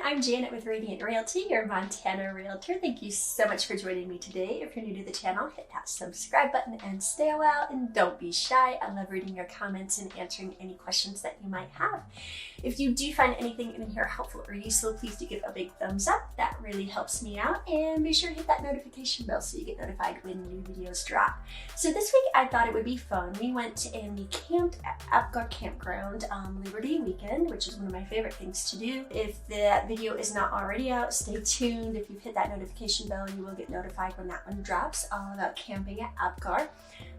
I'm Janet with Radiant Realty, your Montana realtor. Thank you so much for joining me today. If you're new to the channel, hit that subscribe button and stay a while, and don't be shy. I love reading your comments and answering any questions that you might have. If you do find anything in here helpful or useful, please do give a big thumbs up. That really helps me out, and be sure to hit that notification bell so you get notified when new videos drop. So this week I thought it would be fun. We went and we camped at Apgar Campground on Liberty Weekend, which is one of my favorite things to do. If that video is not already out, stay tuned. If you've hit that notification bell, you will get notified when that one drops, all about camping at Apgar.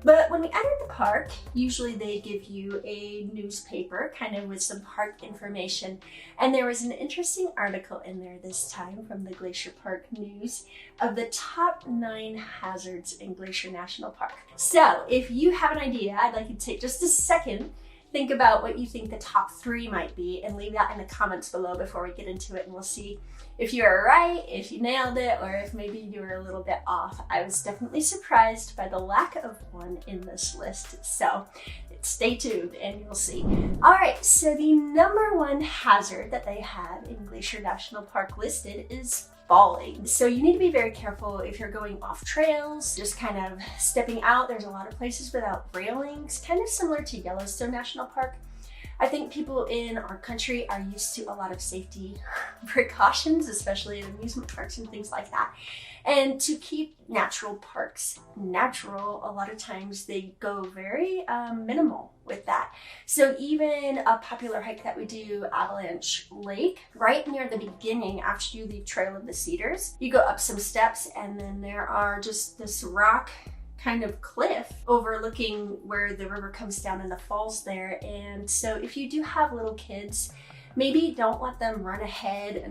But when we entered the park, usually they give you a newspaper kind of with some park information. And there was an interesting article in there this time from the Glacier Park News of the top 9 hazards in Glacier National Park. So if you have an idea, I'd like you to take just a second, think about what you think the top 3 might be, and leave that in the comments below before we get into it, and we'll see if you were right, if you nailed it, or if maybe you were a little bit off. I was definitely surprised by the lack of one in this list, so stay tuned and you'll see. All right, so the number 1 hazard that they have in Glacier National Park listed is falling. So you need to be very careful if you're going off trails, just kind of stepping out. There's a lot of places without railings, kind of similar to Yellowstone National Park. I think people in our country are used to a lot of safety precautions, especially in amusement parks and things like that. And to keep natural parks natural, a lot of times they go very minimal with that. So even a popular hike that we do, Avalanche Lake, right near the beginning, after you leave Trail of the Cedars, you go up some steps and then there are just this rock kind of cliff overlooking where the river comes down in the falls there. And so if you do have little kids, maybe don't let them run ahead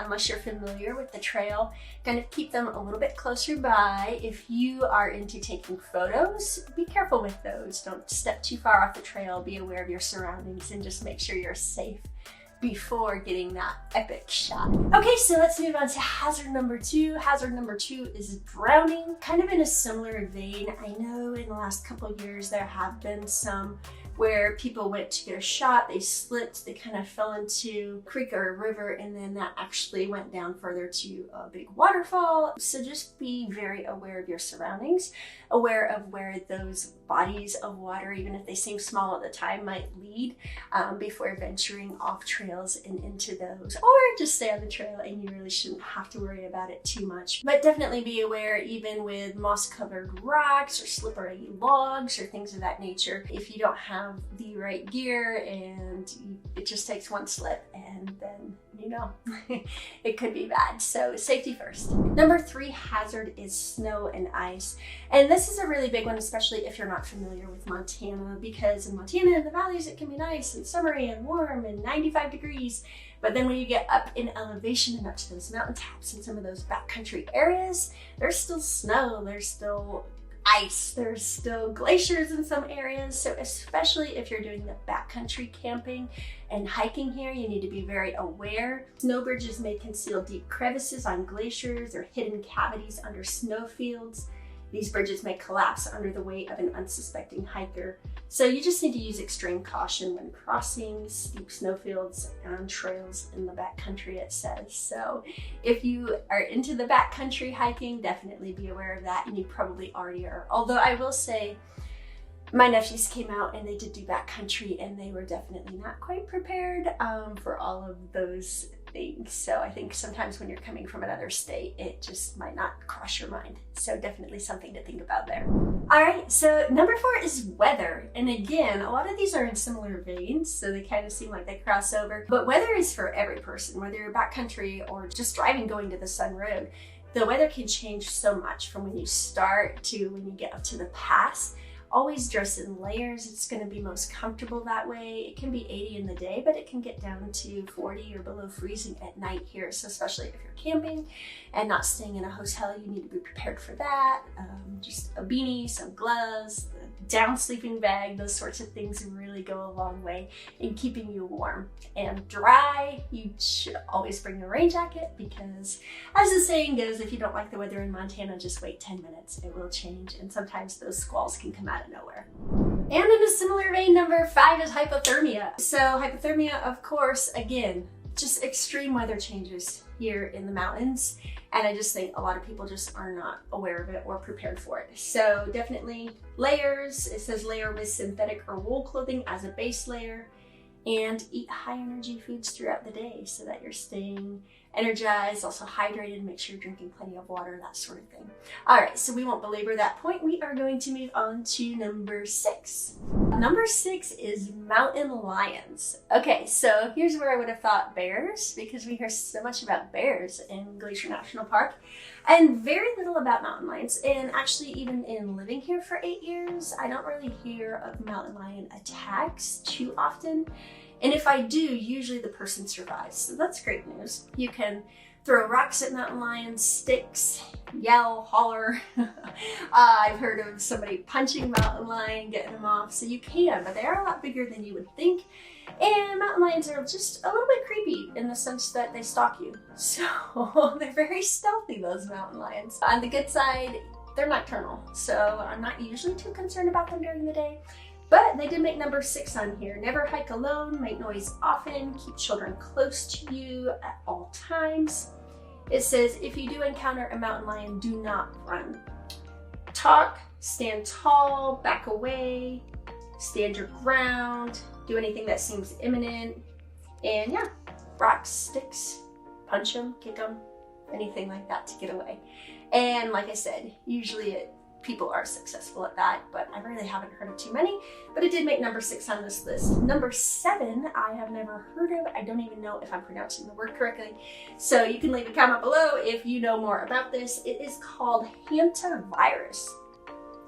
unless you're familiar with the trail. Kind of keep them a little bit closer by. If you are into taking photos, be careful with those. Don't step too far off the trail. Be aware of your surroundings and just make sure you're safe before getting that epic shot. Okay, so let's move on to hazard number 2. Hazard number 2 is drowning. Kind of in a similar vein. I know in the last couple of years there have been some where people went to get a shot, they slipped, they kind of fell into a creek or a river, and then that actually went down further to a big waterfall. So just be very aware of your surroundings, aware of where those bodies of water, even if they seem small at the time, might lead before venturing off trails and into those, or just stay on the trail and you really shouldn't have to worry about it too much. But definitely be aware, even with moss-covered rocks or slippery logs or things of that nature, if you don't have the right gear and it just takes one slip and then you know it could be bad. So safety first. Number 3 hazard is snow and ice, and this is a really big one, especially if you're not familiar with Montana, because in Montana in the valleys it can be nice and summery and warm and 95 degrees, but then when you get up in elevation and up to those mountaintops and some of those backcountry areas, there's still snow, there's still ice, there's still glaciers in some areas. So especially if you're doing the backcountry camping and hiking here, you need to be very aware. Snow bridges may conceal deep crevices on glaciers or hidden cavities under snowfields. These bridges may collapse under the weight of an unsuspecting hiker. So you just need to use extreme caution when crossing steep snowfields and trails in the backcountry, it says. So if you are into the backcountry hiking, definitely be aware of that, and you probably already are. Although I will say, my nephews came out and they did do backcountry and they were definitely not quite prepared for all of those things. So I think sometimes when you're coming from another state, it just might not cross your mind. So definitely something to think about there. All right, so number 4 is weather. And again, a lot of these are in similar veins, so they kind of seem like they cross over. But weather is for every person, whether you're backcountry or just driving going to the Sun Road. The weather can change so much from when you start to when you get up to the pass. Always dress in layers. It's going to be most comfortable that way. It can be 80 in the day, but it can get down to 40 or below freezing at night here. So especially if you're camping and not staying in a hotel, you need to be prepared for that. Just a beanie, some gloves, a down sleeping bag, those sorts of things really go a long way in keeping you warm and dry. You should always bring a rain jacket because, as the saying goes, if you don't like the weather in Montana, just wait 10 minutes. It will change, and sometimes those squalls can come out of nowhere. And in a similar vein, number 5 is hypothermia. So hypothermia, of course, again, just extreme weather changes here in the mountains, and I just think a lot of people just are not aware of it or prepared for it. So definitely layers. It says layer with synthetic or wool clothing as a base layer, and eat high energy foods throughout the day so that you're staying energized, also hydrated, make sure you're drinking plenty of water, that sort of thing. All right, so we won't belabor that point. We are going to move on to number 6. Number 6 is mountain lions. Okay, so here's where I would have thought bears, because we hear so much about bears in Glacier National Park and very little about mountain lions. And actually, even in living here for 8 years, I don't really hear of mountain lion attacks too often. And if I do, usually the person survives. So that's great news. You can throw rocks at mountain lions, sticks, yell, holler. I've heard of somebody punching mountain lion, getting them off. So you can, but they are a lot bigger than you would think. And mountain lions are just a little bit creepy in the sense that they stalk you. So they're very stealthy, those mountain lions. On the good side, they're nocturnal. So I'm not usually too concerned about them during the day. But they did make number 6 on here. Never hike alone, make noise often, keep children close to you at all times. It says, if you do encounter a mountain lion, do not run. Talk, stand tall, back away, stand your ground, do anything that seems imminent. And yeah, rocks, sticks, punch them, kick them, anything like that to get away. And like I said, usually people are successful at that, but I really haven't heard of too many, but it did make number 6 on this list. Number 7, I have never heard of. I don't even know if I'm pronouncing the word correctly. So you can leave a comment below if you know more about this. It is called hantavirus,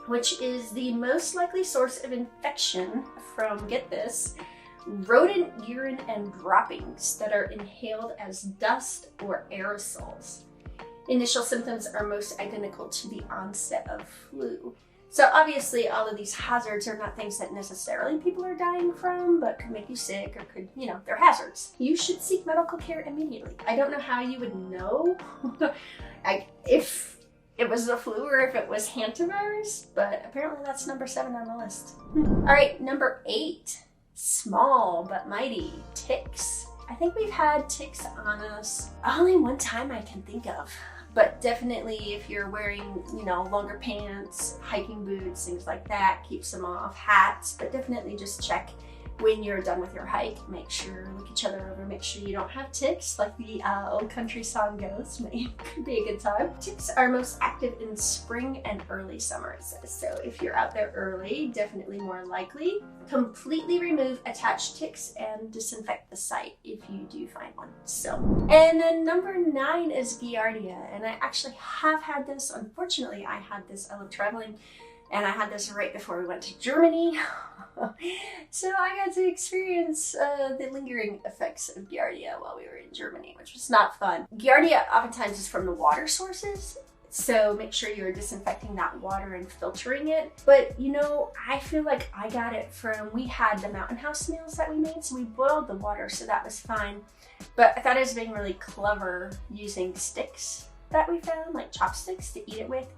which is the most likely source of infection from, get this, rodent urine and droppings that are inhaled as dust or aerosols. Initial symptoms are most identical to the onset of flu. So obviously all of these hazards are not things that necessarily people are dying from, but could make you sick or could, they're hazards. You should seek medical care immediately. I don't know how you would know if it was the flu or if it was hantavirus, but apparently that's number 7 on the list. All right, number 8, small but mighty, ticks. I think we've had ticks on us only one time I can think of. But definitely if you're wearing, longer pants, hiking boots, things like that, keeps them off, hats, but definitely just check when you're done with your hike. Make sure, look each other over, make sure you don't have ticks, like the old country song goes. Could be a good time. Ticks are most active in spring and early summer, it says. So if you're out there early, definitely more likely. Completely remove attached ticks and disinfect the site if you do find one. So, and then number 9 is Giardia, and I actually have had this. Unfortunately, I had this. I love traveling, and I had this right before we went to Germany. So I got to experience the lingering effects of Giardia while we were in Germany, which was not fun. Giardia oftentimes is from the water sources, so make sure you're disinfecting that water and filtering it. But I feel like I got it from, we had the mountain house meals that we made, so we boiled the water, so that was fine. But I thought it was being really clever using sticks that we found, like chopsticks, to eat it with.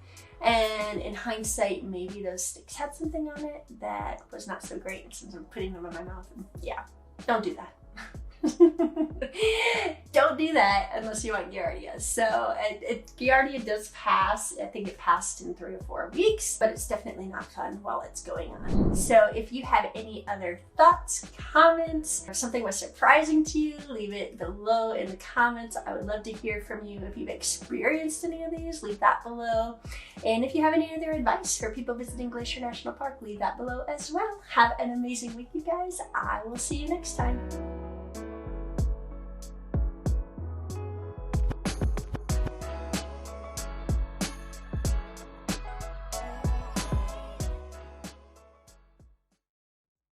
And in hindsight, maybe those sticks had something on it that was not so great since I'm putting them in my mouth. And yeah, don't do that. Don't do that unless you want Giardia. So Giardia does pass. I think it passed in 3 or 4 weeks, but it's definitely not fun while it's going on. So if you have any other thoughts, comments, or something was surprising to you, leave it below in the comments. I would love to hear from you. If you've experienced any of these, leave that below. And if you have any other advice for people visiting Glacier National Park, leave that below as well. Have an amazing week, you guys. I will see you next time.